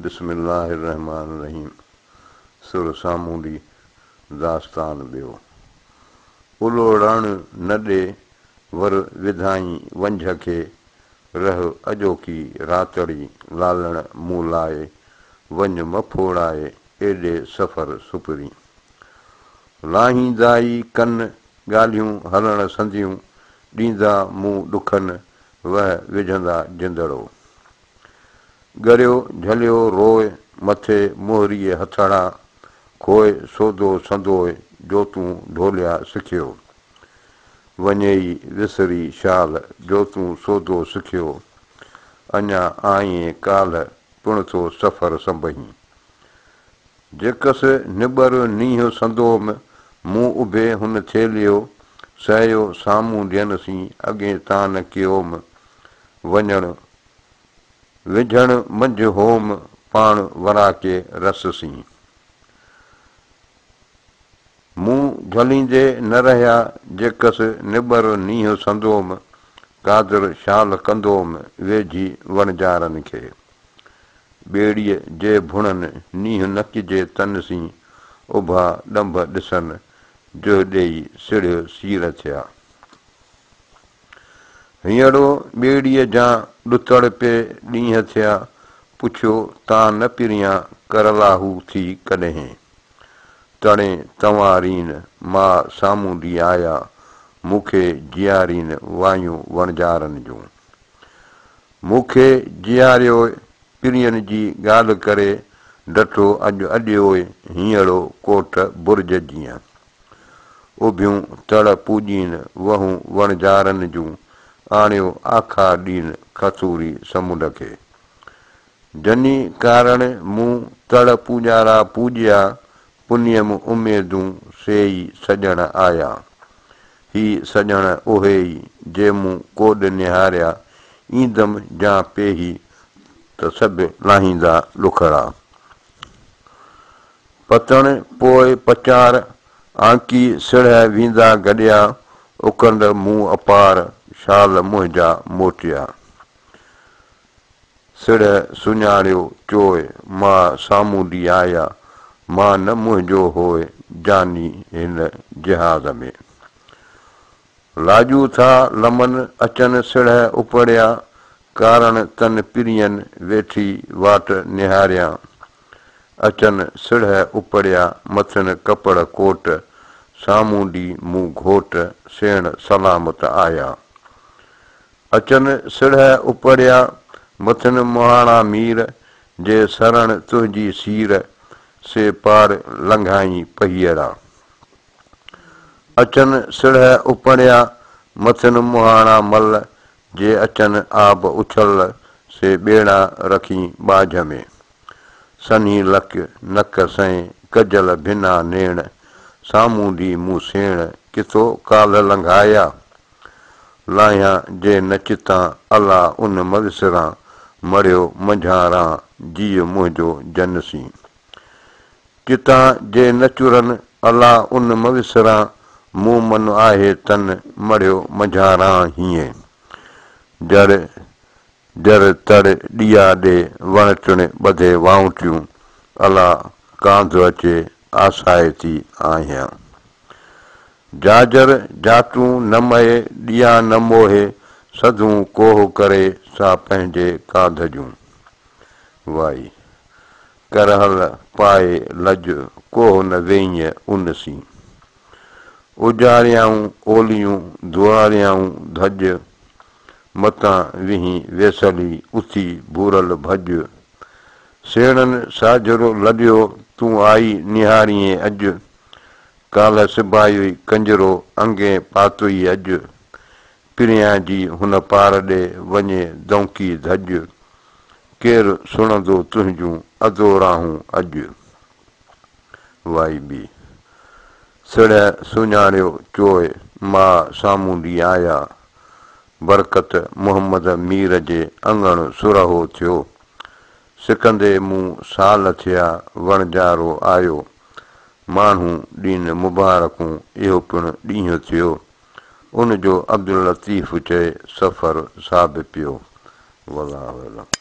बिस्मिल्लाहिर्रहमानिर्रहीम। सुर सामूंडी दास्तान ॿियो। उलो रण न ॾे वर विधाई वंझ खे, रह अॼोकी रातड़ी लालण मूं लाए, वञ मफोड़ाए एॾे सफ़र सुपरी। लाहींदाई कन ॻाल्हियूं हलण संदियूं, ॾींदा मूं ॾुखनि वह विझंदा जिंदड़ो। ॻरियो झलियो रोए मथे मोहरीअ हथड़ा, खोए सोदो संदोए जो तूं ढोलिया सिखियो। वञेई विसरी शाल जो तूं सोदो सिखियो, अञा आईं काल्ह पुण थो सफ़र संभही। जेकसि निबर नींहुं संदोम मूं उभे हुन थेलियो, सहयो साम्हूं ॾियनसीं अॻे तान कयोम। वञण विझण मंझि होम पाण वराके रससीं। मूं झलींदे न रहिया जेकसि निबर नींहुं संदोम, कादर शाल कंदोम वेझी वणजारनि खे। ॿेड़ीअ जे भुणनि नींहुं नकिजे तनसीं, उभा ॾंभ ॾिसनि जो ॾेई सिड़ सीर थिया। हींअरो ॿेड़ीअ जा ॾुतड़ पे ॾींहं थिया, पुछियो तां न पिरियां करलाहू थी कॾहिं। तणे तंवारीन मां सामूंडी आया, मूंखे जियारीन वायूं वणजारनि जूं। मूंखे जियारियो पिरियनि जी ॻाल्हि करे, डठो अॼोए हींअरो कोठ बुर्ज जीअं। उभियूं तड़ पूॼीन वहूं वणजारनि जूं, आणियो आखा ॾीन कसूरी समुंड खे। जनी कारण मूं तड़ पूॼारा पूॼिया, पुनियम उमेदूं सेई सॼण आया। ही सॼण उहे ई जे मूं कोॾ निहारिया, ईंदमि जा पेही त सभु लाहींदा ॾुखड़ा। पतण पोइ पचार आंकी सिड़ वींदा गॾिया, उकंड मूं अपार शाल मुंहिंजा मोटिया। सिड़ सुञाणियो चोए मां सामूंडी आया, मां न मुंहिंजो होए जानी हिन जिहाज़ में। लाजू था लमन अचन सिड़ उपड़िया, कारण तन पिरियन वेठी वाट निहारिया। अचन सिड़ उपड़िया मथन कपड़ कोट, सामूंडी मूं घोट सेण सलामत आया। अचन सिड़ उपड़िया मथन मुहाणा मीर, जे सरण तुंहिंजी सीर से पार लंघाई पहियड़ा। अचन सिड़ उपड़िया मथन मुहाणा मल, जे अचन आब उछल से ॿेड़ा रखी बाझ में। सन्ही लक नक सैं कजल भिना नेण, सामूंडी मूं सेण किथो काल्ह लंघाया। लाहियां जे न चितां अला उन मविसरां, मरियो मंझारां जीउ मुंहिंजो जनसी। चितां जे न चुरन अला उन मविसरां, मूं मन आहे तन मरियो मंझारां हीअं। जड़ जड़ तड़ ॾिया ॾे वण टिण ॿधे वाउटियूं, अला कांध अचे आसाए थी आहियां। जाजर जाटूं न महे ॾिया न मोहे, सधूं कोह करे सा पंहिंजे कांध जूं। वाई करहल पाए लज कोह न वेईं उनसी। उजारियाऊं ओलियूं दुआरियाऊं धज, मतां विही वेसली उथी भूरल भज। सेणनि साझरो लॾियो तूं आई निहारीअ अॼु, काल्ह सिबायो कंजरो अंगे पातोई अॼु। पिरियां जी हुन पार ॾे वञे दौंकी धज, केरु सुणंदो तुंहिंजूं अधोराहूं अॼु। वाई बी सिड़ सुञाणियो चोए मां सामूंडी आया, बरकत मुहम्मद मीर जे अंगण सुरहो थियो। सिकंदे मूं साल थिया वणजारो आयो, माण्हू ॾीन मुबारकूं इहो पिणु ॾींहुं थियो। उन जो अब्दुल लतीफ़ चए सफ़र साबित पियो। वल्लाहु अलम।